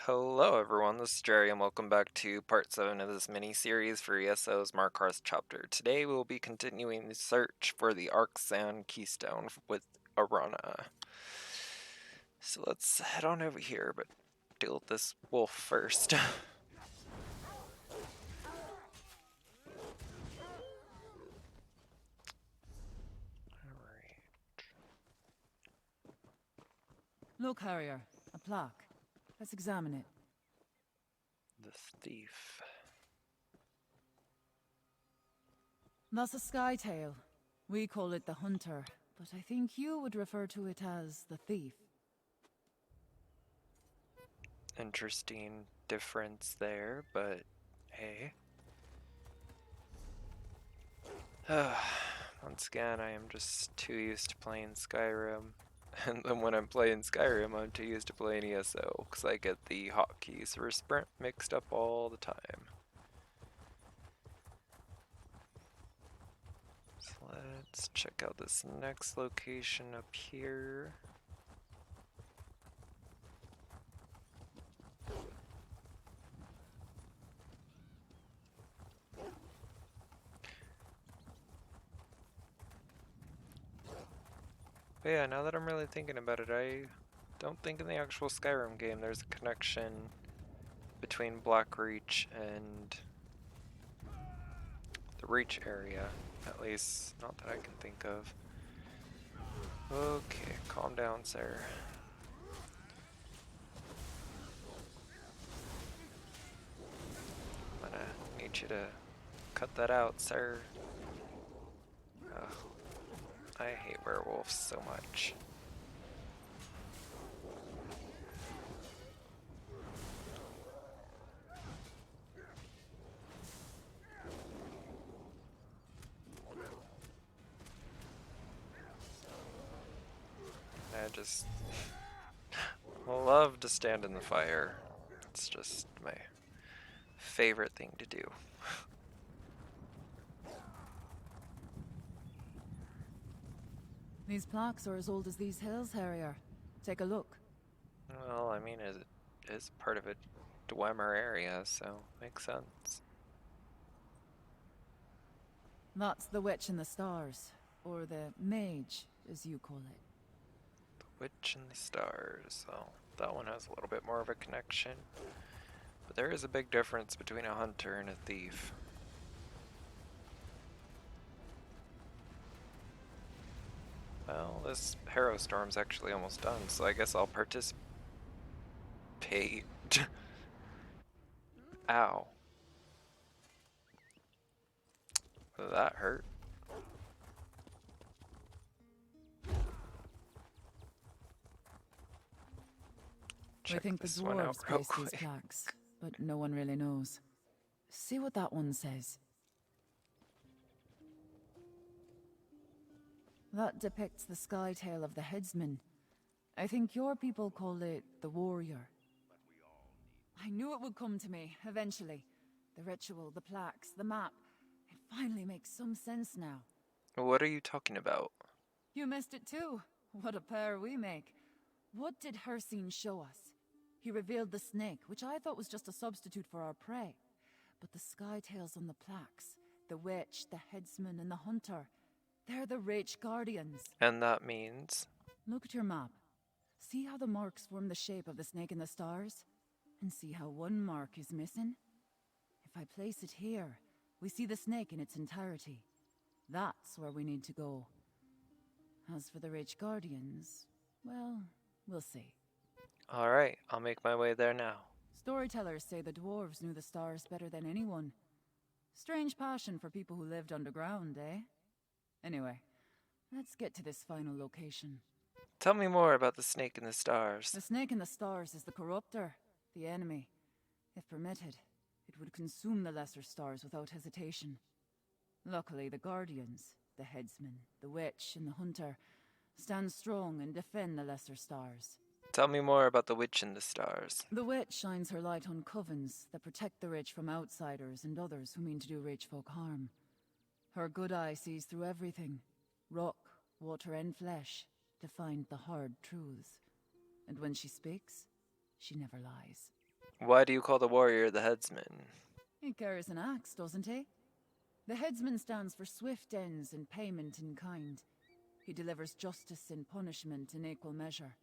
Hello everyone, this is Jerry and welcome back to part 7 of this mini-series for ESO's Markarth chapter. Today we will be continuing the search for the Arc-San Keystone with Arana. So let's head on over here, but deal with this wolf first. Alright. Look, Harrier, a plaque. Let's examine it. The thief. That's a skytail. We call it the hunter, but I think you would refer to it as the thief. Interesting difference there, but hey. Once again, I am just too used to playing Skyrim. And then when I'm playing Skyrim, I'm too used to playing ESO, because I get the hotkeys for sprint mixed up all the time. So let's check out this next location up here. But yeah, now that I'm really thinking about it, I don't think in the actual Skyrim game there's a connection between Blackreach and the Reach area. At least, not that I can think of. Okay, calm down, sir. I'm gonna need you to cut that out, sir. Ugh, I hate werewolves so much. I just love to stand in the fire. It's just my favorite thing to do. These plaques are as old as these hills, Harrier. Take a look. Well, I mean, it is part of a Dwemer area, so makes sense. That's the Witch in the Stars, or the Mage, as you call it. The Witch and the Stars. Oh, that one has a little bit more of a connection. But there is a big difference between a hunter and a thief. Well, this Harrow Storm's actually almost done, so I guess I'll participate. Ow. That hurt. We think the dwarves placed these plaques, but no one really knows. See what that one says. That depicts the skytail of the headsman. I think your people call it the warrior. I knew it would come to me, eventually. The ritual, the plaques, the map. It finally makes some sense now. What are you talking about? You missed it too. What a pair we make. What did Hircine show us? He revealed the snake, which I thought was just a substitute for our prey. But the skytails on the plaques, the witch, the headsman, and the hunter, they're the Rach Guardians. And that means? Look at your map. See how the marks form the shape of the snake in the stars? And see how one mark is missing? If I place it here, we see the snake in its entirety. That's where we need to go. As for the Rage Guardians, well, we'll see. Alright, I'll make my way there now. Storytellers say the dwarves knew the stars better than anyone. Strange passion for people who lived underground, eh? Anyway, let's get to this final location. Tell me more about the snake in the stars. The snake in the stars is the corruptor, the enemy. If permitted, it would consume the lesser stars without hesitation. Luckily, the guardians, the headsman, the witch, and the hunter, stand strong and defend the lesser stars. Tell me more about the witch in the stars. The witch shines her light on covens that protect the rich from outsiders and others who mean to do rich folk harm. Her good eye sees through everything, rock, water, and flesh, to find the hard truths. And when she speaks, she never lies. Why do you call the warrior the headsman? He carries an axe, doesn't he? The headsman stands for swift ends and payment in kind. He delivers justice and punishment in equal measure.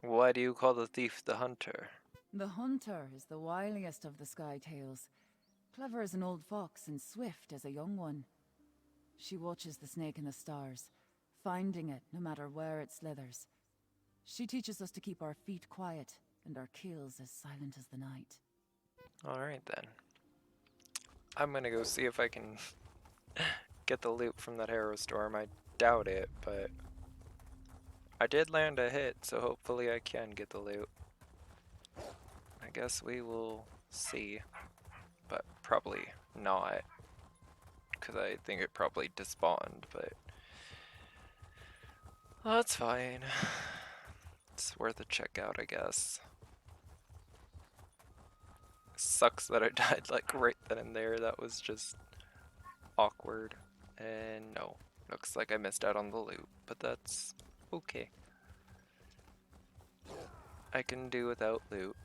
Why do you call the thief the hunter? The hunter is the wiliest of the Sky Tales, clever as an old fox and swift as a young one. She watches the snake in the stars, finding it no matter where it slithers. She teaches us to keep our feet quiet and our keels as silent as the night. Alright then. I'm gonna go see if I can get the loot from that arrow storm. I doubt it, but I did land a hit, so hopefully I can get the loot. I guess we will see, but probably not, because I think it probably despawned, but well, that's fine. It's worth a check out, I guess. Sucks that I died like right then and there. That was just awkward. And no, looks like I missed out on the loot, but that's okay. I can do without loot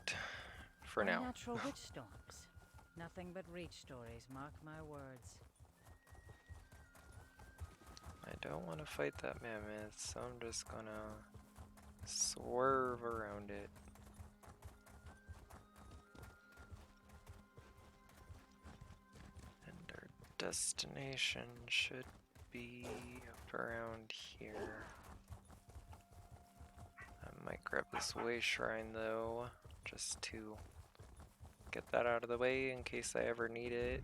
for now. Natural witch storms. Nothing but reach stories, mark my words. I don't want to fight that mammoth, so I'm just gonna swerve around it. And our destination should be up around here. I might grab this way shrine though, just to get that out of the way in case I ever need it.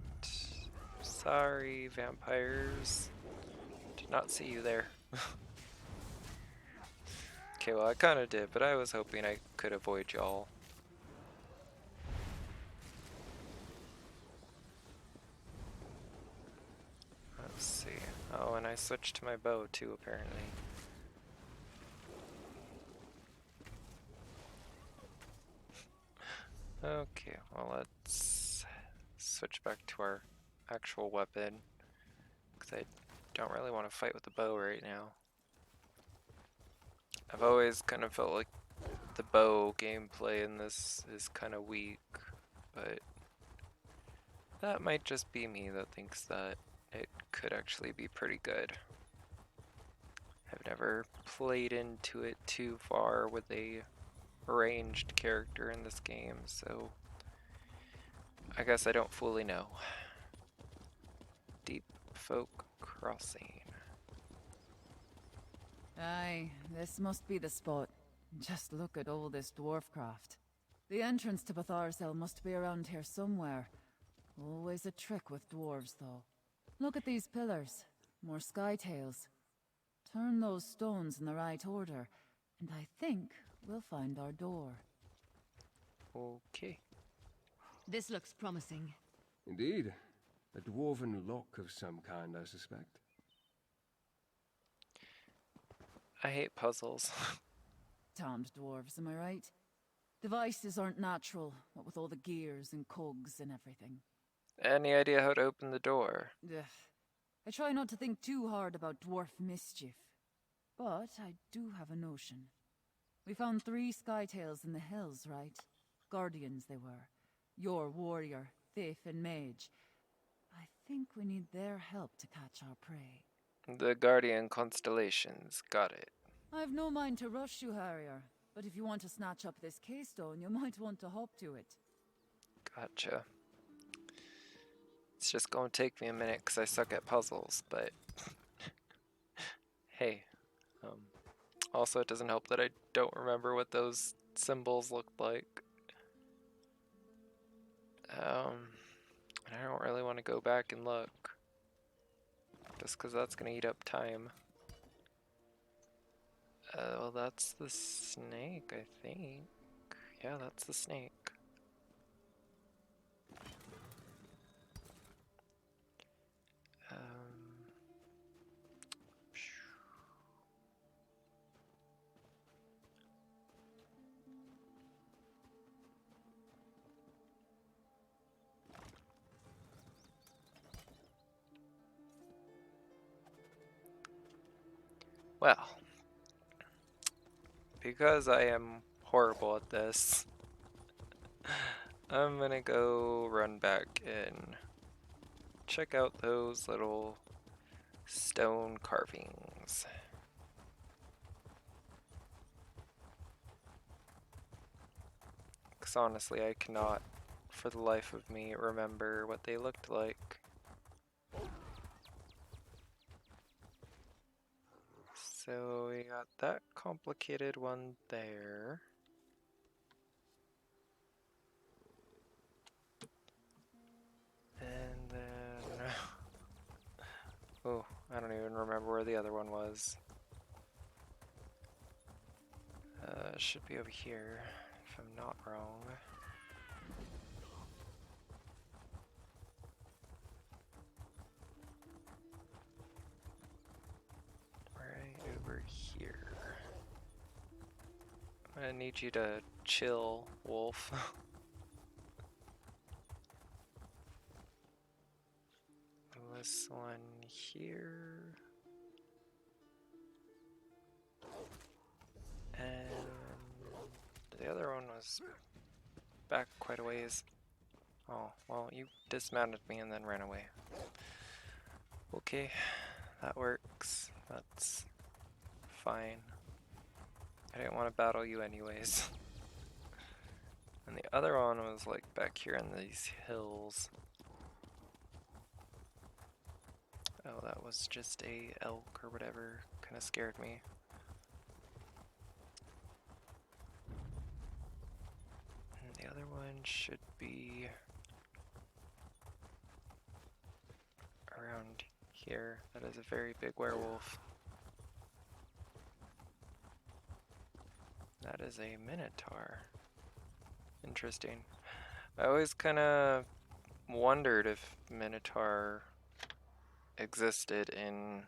Sorry, vampires. Did not see you there. Okay, well I kinda did, but I was hoping I could avoid y'all. Let's see. Oh, and I switched to my bow too, apparently. Okay, well let's switch back to our actual weapon, because I don't really want to fight with the bow right now. I've always kind of felt like the bow gameplay in this is kind of weak, but that might just be me that thinks that it could actually be pretty good. I've never played into it too far with a ranged character in this game, so I guess I don't fully know. Deep Folk Crossing. Aye, this must be the spot. Just look at all this dwarf craft. The entrance to Bthar-zel must be around here somewhere. Always a trick with dwarves, though. Look at these pillars. More sky tails. Turn those stones in the right order, and I think we'll find our door. Okay. This looks promising. Indeed. A dwarven lock of some kind, I suspect. I hate puzzles. Damned dwarves, am I right? Devices aren't natural, what with all the gears and cogs and everything. Any idea how to open the door? Ugh. I try not to think too hard about dwarf mischief. But I do have a notion. We found 3 skytails in the hills, right? Guardians they were. Your warrior, thief, and mage. I think we need their help to catch our prey. The Guardian Constellations, got it. I've no mind to rush you, Harrier. But if you want to snatch up this keystone, you might want to hop to it. Gotcha. It's just gonna take me a minute because I suck at puzzles, but hey. Also, it doesn't help that I don't remember what those symbols looked like. And I don't really want to go back and look, just because that's gonna eat up time. Well, that's the snake, I think. Yeah, that's the snake. Well, because I am horrible at this, I'm gonna go run back and check out those little stone carvings. Because honestly, I cannot, for the life of me, remember what they looked like. So we got that complicated one there. And then... oh, I don't even remember where the other one was. Should be over here, if I'm not wrong. Right over here. I'm gonna need you to chill, Wolf. This one here. And the other one was back quite a ways. Oh, well, you dismounted me and then ran away. Okay, that works. That's fine. I didn't want to battle you anyways. And the other one was like back here in these hills. Oh, that was just a elk or whatever. Kind of scared me. And the other one should be around here. That is a very big werewolf. That is a minotaur. Interesting. I always kind of wondered if minotaur existed in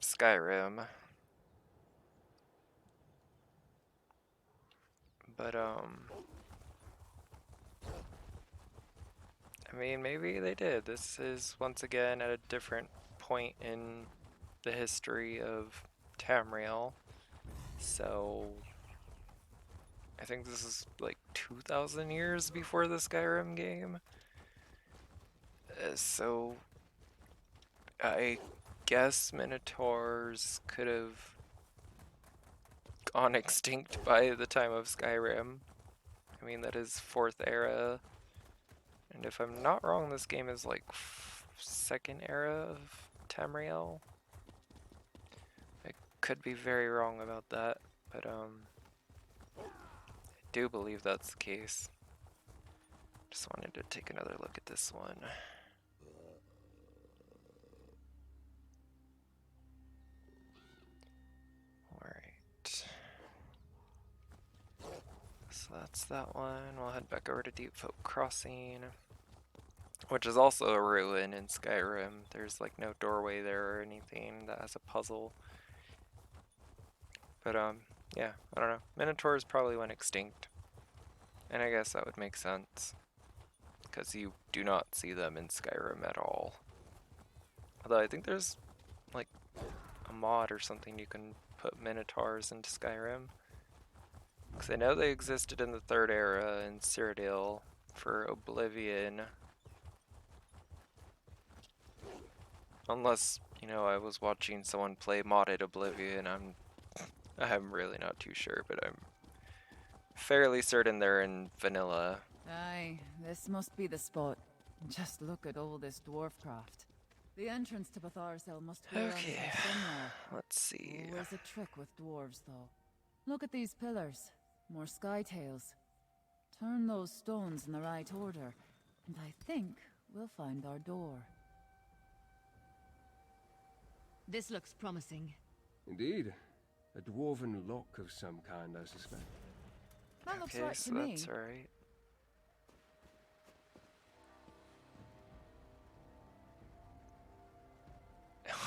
Skyrim. But, I mean, maybe they did. This is, once again, at a different point in the history of Tamriel. So, I think this is like 2,000 years before the Skyrim game. So, I guess Minotaurs could have gone extinct by the time of Skyrim. I mean, that is 4th era. And if I'm not wrong, this game is like 2nd era of Tamriel. I could be very wrong about that, but I do believe that's the case. Just wanted to take another look at this one. Alright. So that's that one. We'll head back over to Deep Folk Crossing, which is also a ruin in Skyrim. There's like no doorway there or anything that has a puzzle. But yeah, I don't know. Minotaurs probably went extinct. And I guess that would make sense, because you do not see them in Skyrim at all. Although I think there's like a mod or something you can put minotaurs into Skyrim. Because I know they existed in the 3rd era in Cyrodiil for Oblivion. Unless, you know, I was watching someone play modded Oblivion, I'm really not too sure, but I'm fairly certain they're in vanilla. Aye, this must be the spot. Just look at all this dwarf craft. The entrance to Bthar-zel must be around Okay, here somewhere. let's see. Always a trick with dwarves, though. Look at these pillars. More sky tails. Turn those stones in the right order, and I think we'll find our door. This looks promising. Indeed. A dwarven lock of some kind, I suspect. That looks Okay, right so to me. that's right.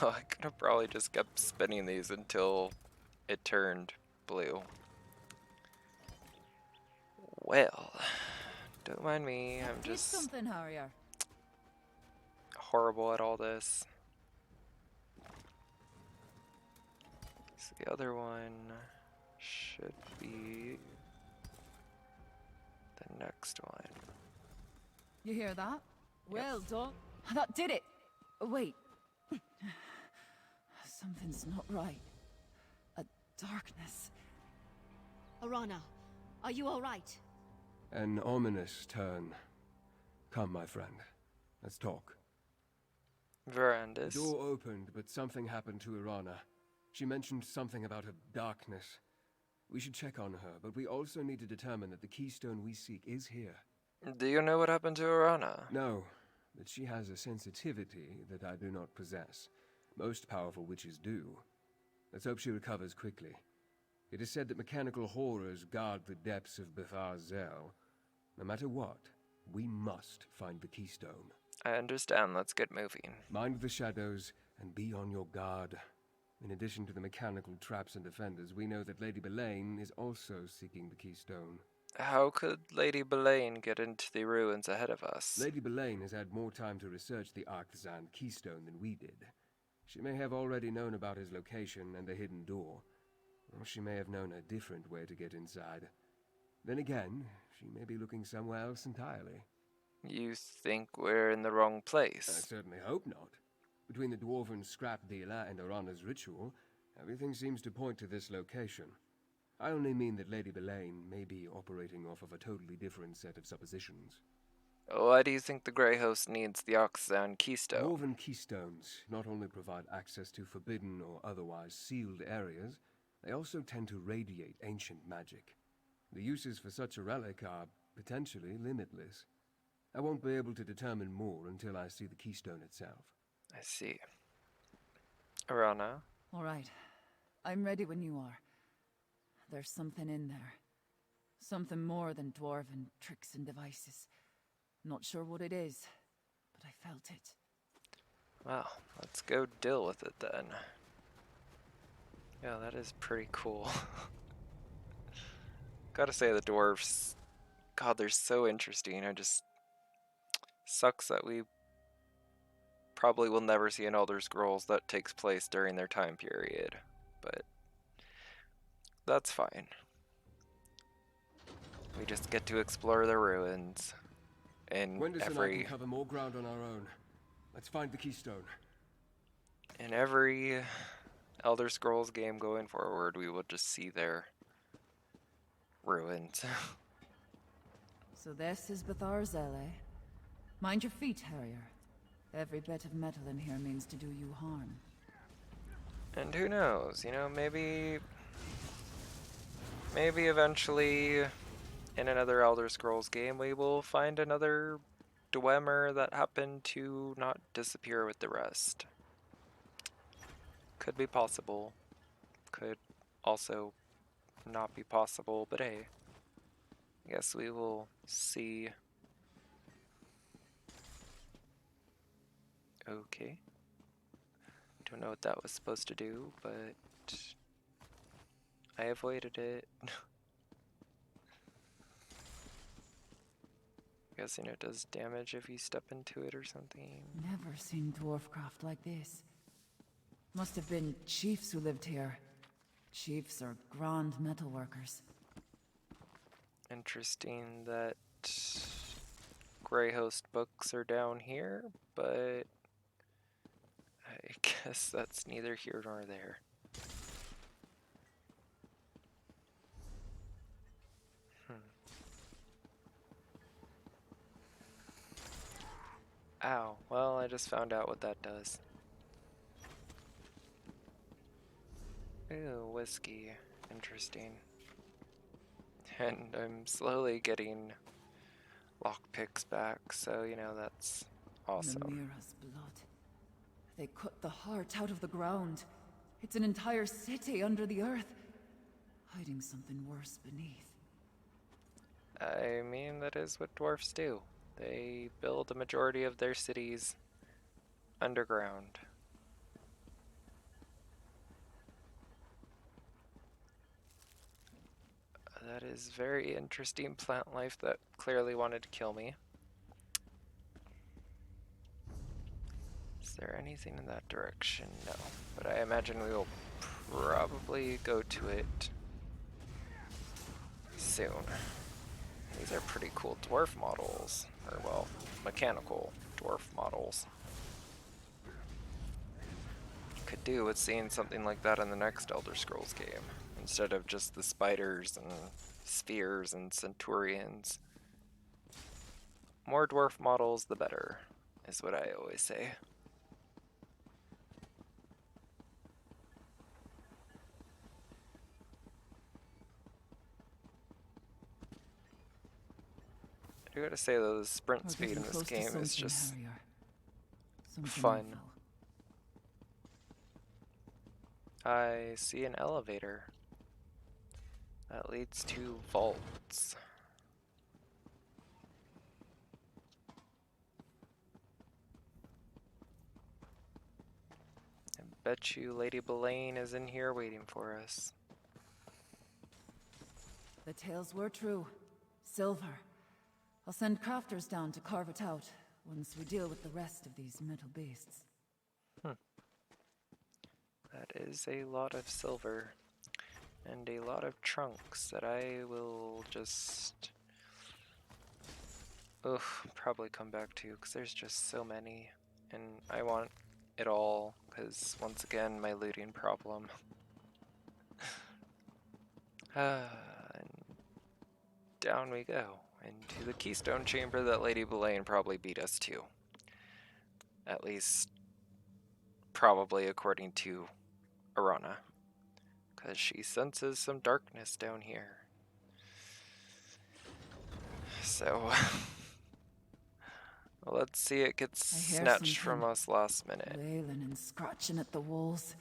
I could have probably just kept spinning these until it turned blue. Well, don't mind me, I'm Did just something, Harrier. horrible at all this. So the other one should be next one. You hear that? Well done. That did it! Wait. Something's not right. A darkness. Arana, are you all right? An ominous turn. Come, my friend. Let's talk. The Verandas. door opened, but something happened to Irana. She mentioned something about a darkness. We should check on her, but we also need to determine that the keystone we seek is here. Do you know what happened to Arana? No, but she has a sensitivity that I do not possess. Most powerful witches do. Let's hope she recovers quickly. It is said that mechanical horrors guard the depths of Bthar-zel. No matter what, we must find the keystone. I understand. Let's get moving. Mind the shadows and be on your guard. In addition to the mechanical traps and defenders, we know that Lady Belaine is also seeking the keystone. How could Lady Belaine get into the ruins ahead of us? Lady Belaine has had more time to research the Bthar-zel keystone than we did. She may have already known about his location and the hidden door, or she may have known a different way to get inside. Then again, she may be looking somewhere else entirely. You think we're in the wrong I place? certainly hope not. Between the dwarven scrap dealer and Arana's ritual, everything seems to point to this location. I only mean that Lady Belaine may be operating off of a totally different set of suppositions. Why do you think the Grey Host needs the Oxan keystone? Dwarven keystones not only provide access to forbidden or otherwise sealed areas, they also tend to radiate ancient magic. The uses for such a relic are potentially limitless. I won't be able to determine more until I see the keystone itself. I see. Arana? All right. I'm ready when you are. There's something in there. Something more than dwarven tricks and devices. Not sure what it is, but I felt it. Well, let's go deal with it then. Yeah, that is pretty cool. Gotta say, the dwarves, God, they're so interesting. It just sucks that we probably will never see an Elder Scrolls that takes place during their time period, but that's fine. We just get to explore the ruins in Gwendis and I can cover more ground on our own. Let's find the keystone. in every Elder Scrolls game going forward, we will just see their ruins. So this is Bthar-zel, eh? Mind your feet, Harrier. Every bit of metal in here means to do you harm. And who knows, you know, maybe eventually in another Elder Scrolls game we will find another Dwemer that happened to not disappear with the rest. Could be possible. Could also not be possible, but hey, I guess we will see. Okay. Don't know what that was supposed to do, but I avoided it. Guessing it does damage if you step into it or something. Never seen dwarfcraft like this. Must have been chiefs who lived here. Chiefs are grand metalworkers. Interesting that Grey Host books are down here, but I guess that's neither here nor there. Ow, well, I just found out what that does. Ooh, whiskey. Interesting. And I'm slowly getting lockpicks back, so, you know, that's awesome. Namira's blood. They cut the heart out of the ground. It's an entire city under the earth, hiding something worse beneath. I mean, that is what dwarfs do. They build a majority of their cities underground. That is very interesting plant life that clearly wanted to kill me. Is there anything in that direction? No. But I imagine we will probably go to it soon. These are pretty cool dwarf models. Or, well, mechanical dwarf models. Could do with seeing something like that in the next Elder Scrolls game, instead of just the spiders and spheres and centurions. More dwarf models, the better, is what I always say. I gotta say though, the sprint speed in this game is just fun. I see an elevator that leads to vaults. I bet you Lady Belaine is in here waiting for us. The tales were true. Silver. I'll send crafters down to carve it out once we deal with the rest of these metal beasts. That is a lot of silver. And a lot of trunks that I will just... probably come back to, because there's just so many. And I want it all, because once again, my looting problem. And down we go, into the Keystone Chamber that Lady Belaine probably beat us to. At least, probably according to Arana. Because she senses some darkness down here. So, let's see it gets snatched from us last minute. Wailing and scratching at the walls.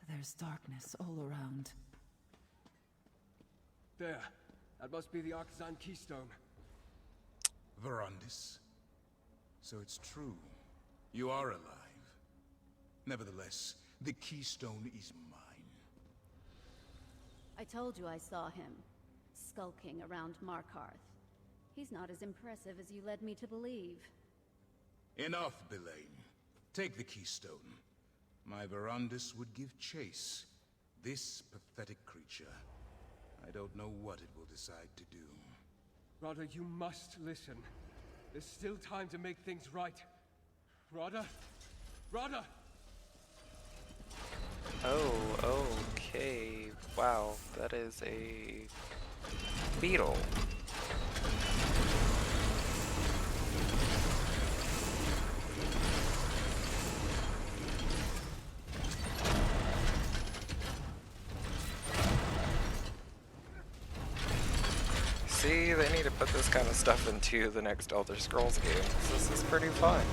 There's darkness all around. There. That must be the Arxan Keystone. Verandis. So it's true. You are alive. Nevertheless, the Keystone is mine. I told you I saw him, skulking around Markarth. He's not as impressive as you led me to believe. Enough, Belaine. Take the Keystone. My Verandis would give chase. This pathetic creature. I don't know what it will decide to do. Rada, you must listen. There's still time to make things right. Rada? Rada! Oh, okay. Wow, that is a beetle. See, they need to put this kind of stuff into the next Elder Scrolls game. This is pretty fun.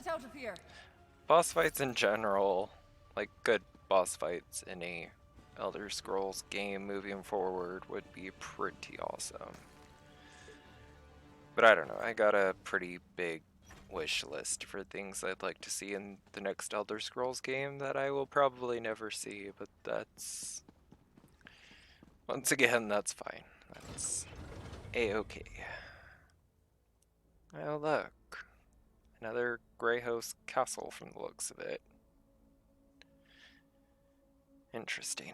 Out of here. Boss fights in general, like good boss fights in a Elder Scrolls game moving forward would be pretty awesome. But I don't know, I got a pretty big wish list for things I'd like to see in the next Elder Scrolls game that I will probably never see, but that's... once again, that's fine. That's a-okay. Oh look. Another Greyhouse castle from the looks of it. Interesting.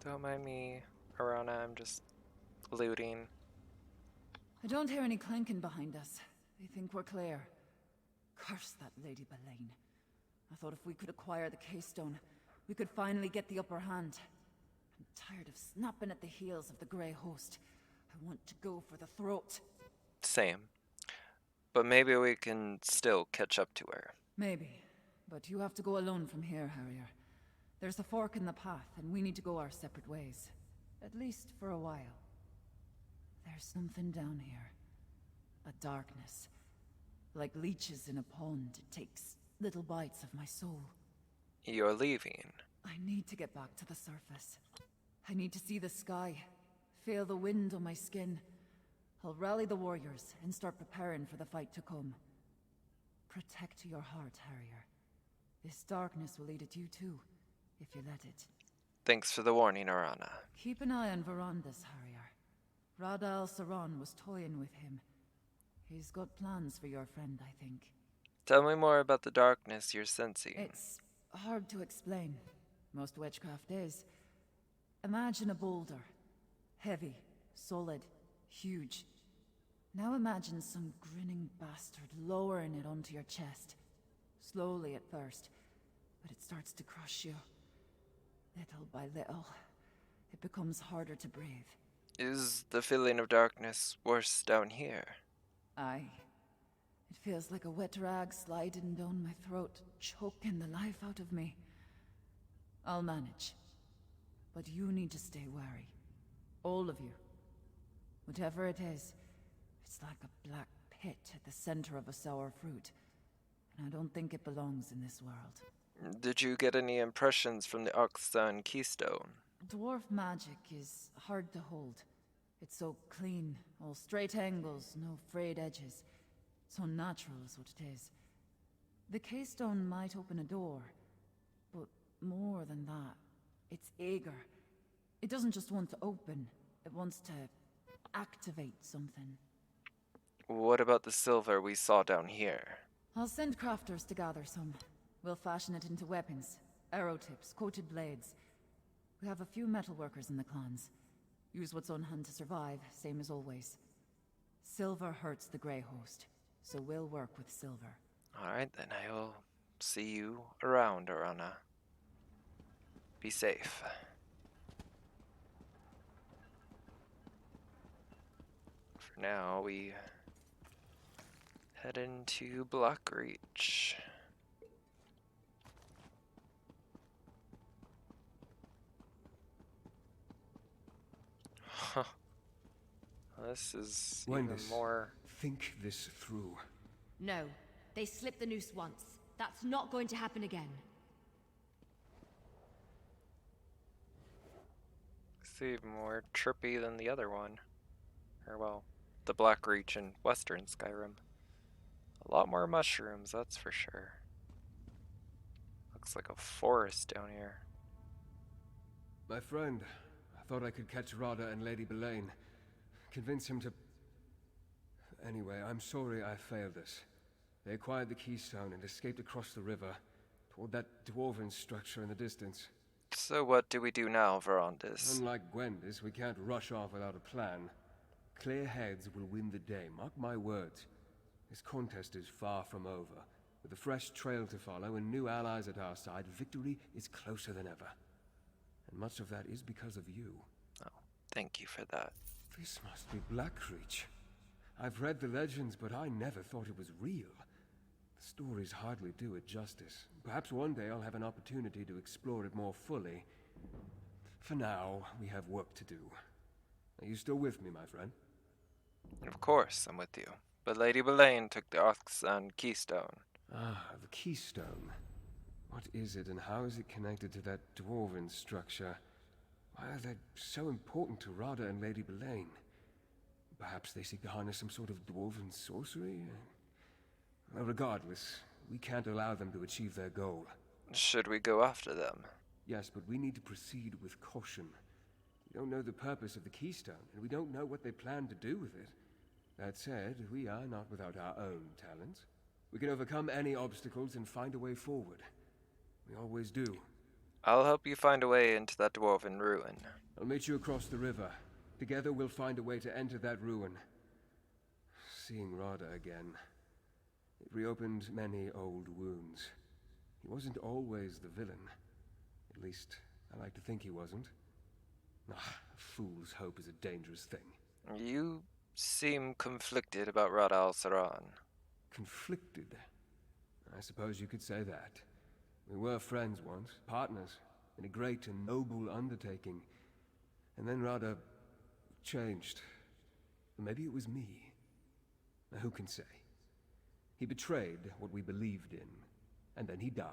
Don't mind me, Arana, I'm just looting. I don't hear any clanking behind us. They think we're clear. Curse that Lady Belaine. I thought if we could acquire the Keystone, we could finally get the upper hand. I'm tired of snapping at the heels of the Grey Host. I want to go for the throat. Same. But maybe we can still catch up to her. Maybe. But you have to go alone from here, Harrier. There's a fork in the path, and we need to go our separate ways. At least for a while. There's something down here. A darkness. Like leeches in a pond, it takes little bites of my soul. You're leaving. I need to get back to the surface. I need to see the sky, feel the wind on my skin. I'll rally the warriors and start preparing for the fight to come. Protect your heart, Harrier. This darkness will eat at you too, if you let it. Thanks for the warning, Arana. Keep an eye on Verandas, Harrier. Bthar-zel was toying with him. He's got plans for your friend, I think. Tell me more about the darkness you're sensing. It's hard to explain. Most witchcraft is. Imagine a boulder. Heavy, solid, huge. Now imagine some grinning bastard lowering it onto your chest. Slowly at first, but it starts to crush you. Little by little, it becomes harder to breathe. Is the feeling of darkness worse down here? Aye. It feels like a wet rag sliding down my throat, choking the life out of me. I'll manage. But you need to stay wary. All of you. Whatever it is, it's like a black pit at the center of a sour fruit. And I don't think it belongs in this world. Did you get any impressions from the Oxan Keystone? Dwarf magic is hard to hold. It's so clean, all straight angles, no frayed edges. So natural is what it is. The keystone might open a door, but more than that, it's eager. It doesn't just want to open, it wants to activate something. What about the silver we saw down here? I'll send crafters to gather some. We'll fashion it into weapons, arrow tips, coated blades. We have a few metalworkers in the clans. Use what's on hand to survive, same as always. Silver hurts the Grey Host, so we'll work with silver. Alright, then I will see you around, Arana. Be safe. For now, we head into Blackreach. Huh. This is even more... Think this through. No. They slipped the noose once. That's not going to happen again. It's even more trippy than the other one. Or, well, the Blackreach in Western Skyrim. A lot more mushrooms, that's for sure. Looks like a forest down here. My friend, I thought I could catch Rada and Lady Belaine. Convince him to... Anyway, I'm sorry I failed us. They acquired the keystone and escaped across the river, toward that dwarven structure in the distance. So what do we do now, Verandis? Unlike Gwendis, we can't rush off without a plan. Clear heads will win the day, mark my words. This contest is far from over. With a fresh trail to follow and new allies at our side, victory is closer than ever. And much of that is because of you. Oh, thank you for that. This must be Blackreach. I've read the legends, but I never thought it was real. The stories hardly do it justice. Perhaps one day I'll have an opportunity to explore it more fully. For now, we have work to do. Are you still with me, my friend? Of course, I'm with you. But Lady Belaine took the Oxan Keystone. Ah, the keystone. What is it and how is it connected to that dwarven structure? Why are they so important to Rada and Lady Belaine? Perhaps they seek to harness some sort of dwarven sorcery? Well, regardless, we can't allow them to achieve their goal. Should we go after them? Yes, but we need to proceed with caution. We don't know the purpose of the keystone, and we don't know what they plan to do with it. That said, we are not without our own talents. We can overcome any obstacles and find a way forward. We always do. I'll help you find a way into that dwarven ruin. I'll meet you across the river. Together we'll find a way to enter that ruin. Seeing Rada again, it reopened many old wounds. He wasn't always the villain. At least, I like to think he wasn't. Ah, a fool's hope is a dangerous thing. You seem conflicted about Rada al-Saran. Conflicted? I suppose you could say that. We were friends once, partners, in a great and noble undertaking. And then Rada changed. Maybe it was me. Now, who can say? He betrayed what we believed in, and then he died.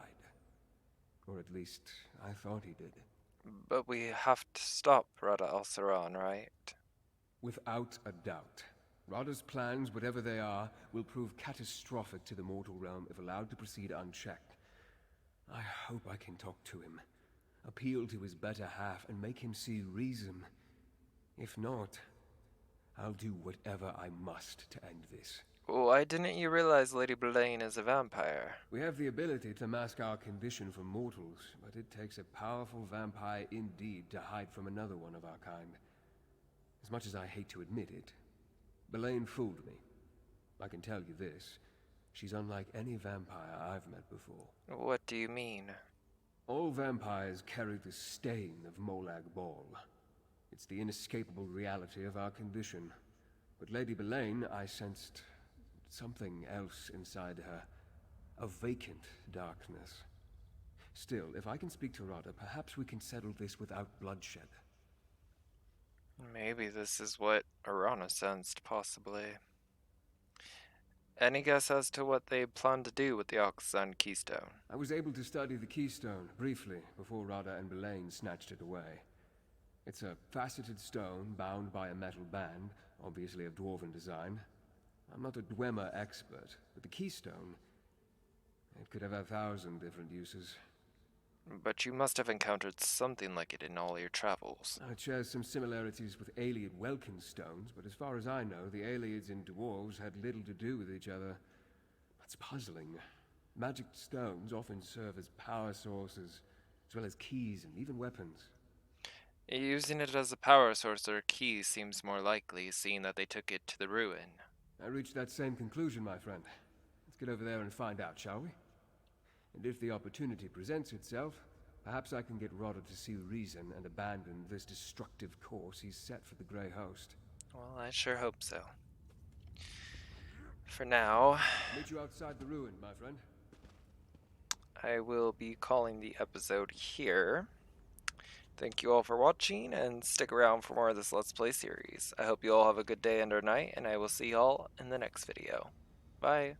Or at least, I thought he did. But we have to stop Rada al-Saran, right? Without a doubt. Rada's plans, whatever they are, will prove catastrophic to the mortal realm if allowed to proceed unchecked. I hope I can talk to him, appeal to his better half, and make him see reason. If not, I'll do whatever I must to end this. Why didn't you realize Lady Blaine is a vampire? We have the ability to mask our condition from mortals, but it takes a powerful vampire indeed to hide from another one of our kind. As much as I hate to admit it, Blaine fooled me. I can tell you this, she's unlike any vampire I've met before. What do you mean? All vampires carry the stain of Molag Bal. It's the inescapable reality of our condition. But Lady Blaine, I sensed something else inside her. A vacant darkness. Still, if I can speak to Rada, perhaps we can settle this without bloodshed. Maybe this is what Arana sensed, possibly. Any guess as to what they plan to do with the Oxan Keystone? I was able to study the Keystone, briefly, before Rada and Blaine snatched it away. It's a faceted stone bound by a metal band, obviously of dwarven design. I'm not a Dwemer expert, but the Keystone, it could have 1,000 different uses. But you must have encountered something like it in all your travels. It shares some similarities with Ayleid Welkin stones, but as far as I know, the Ayleids and dwarves had little to do with each other. That's puzzling. Magic stones often serve as power sources, as well as keys and even weapons. Using it as a power source or key seems more likely, seeing that they took it to the ruin. I reached that same conclusion, my friend. Let's get over there and find out, shall we? And if the opportunity presents itself, perhaps I can get Rada to see reason and abandon this destructive course he's set for the Grey Host. Well, I sure hope so. For now, Meet you outside the ruin, my friend. I will be calling the episode here. Thank you all for watching, and stick around for more of this Let's Play series. I hope you all have a good day and or night, and I will see y'all in the next video. Bye!